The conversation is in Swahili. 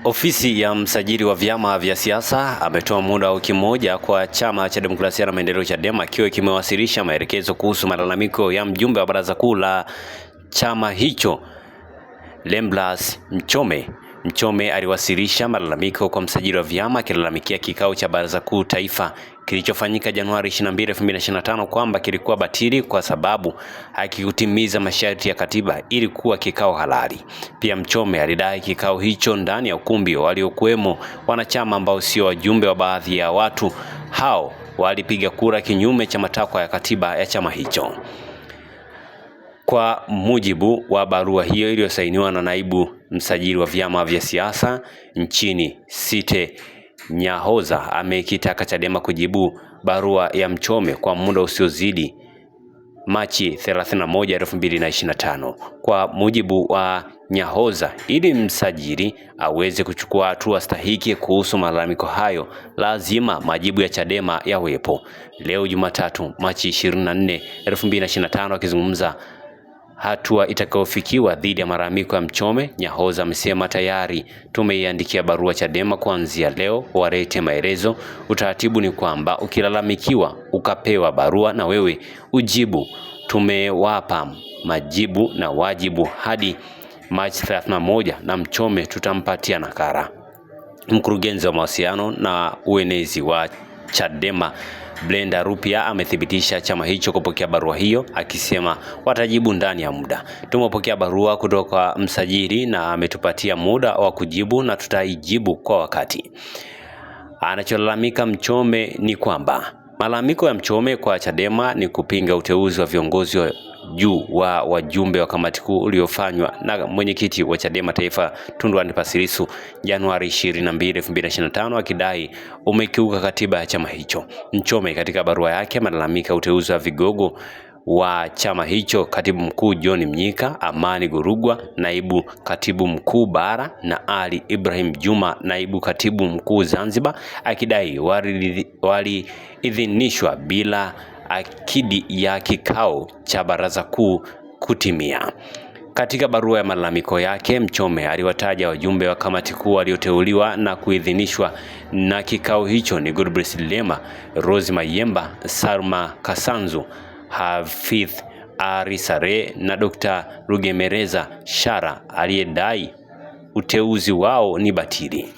Ofisi ya msajili wa vyama vya siasa ametoa muda wa wiki moja kwa Chama cha Demokrasia na Maendeleo Chadema kiwe kimewasilisha maelekezo kuhusu malalamiko ya mjumbe wa baraza kuu la chama hicho Lemblus Mchome. Mchome aliwasilisha malalamiko kwa msajili wa vyama akilalamikia kikao cha baraza kuu taifa kilichofanyika Januari 22, 2025 kwamba kilikuwa batili kwa sababu hakikutimiza masharti ya katiba ili kuwa kikao halali. Pia Mchome alidai kikao hicho ndani ya ukumbi waliokuwemo wanachama ambao sio wajumbe wa baadhi ya watu hao walipiga kura kinyume cha matakwa ya katiba ya chama hicho. Kwa mujibu wa barua hiyo iliyosainiwa na naibu msajili wa vyama vya siasa nchini Site Nyahoza, amekitaka Chadema kujibu barua ya Mchome kwa muda usiozidi Machi 31, 2025. Kwa mujibu wa Nyahoza, ili msajili aweze kuchukua hatua stahiki kuhusu malalamiko hayo, lazima majibu ya Chadema yawepo. Leo Jumatatu, Machi 24, 2025, akizungumza hatua itakayofikiwa dhidi ya malalamiko ya Mchome, Nyahoza amesema tayari tumeiandikia barua Chadema kuanzia leo walete maelezo. Utaratibu ni kwamba ukilalamikiwa ukapewa barua na wewe ujibu. Tumewapa majibu na wajibu hadi Machi 31 na Mchome tutampatia nakala. Mkurugenzi wa mawasiliano na uenezi wa Chadema Brenda Rupia amethibitisha chama hicho kupokea barua hiyo, akisema watajibu ndani ya muda. Tumepokea barua kutoka msajili na ametupatia muda wa kujibu na tutaijibu kwa wakati. Anacholalamika Mchome ni kwamba malalamiko ya Mchome kwa Chadema ni kupinga uteuzi wa viongozi wa juu wa wajumbe wa kamati kuu uliofanywa na mwenyekiti wa Chadema Taifa Tundu Antipas Lissu Januari 22, 2025, akidai umekiuka katiba ya chama hicho. Mchome katika barua yake malalamika uteuzi wa vigogo wa chama hicho: katibu mkuu John Mnyika, Amani Gorugwa naibu katibu mkuu bara, na Ali Ibrahim Juma naibu katibu mkuu Zanzibar, akidai waliidhinishwa bila akidi ya kikao cha baraza kuu kutimia. Katika barua ya malalamiko yake, Mchome aliwataja wajumbe wa kamati kuu walioteuliwa na kuidhinishwa na kikao hicho ni Godbless Lema, Rose Mayemba, Salma Kasanzu, Hafidh Ali Sare na Dr. Rugemeleza Shara, aliyedai uteuzi wao ni batili.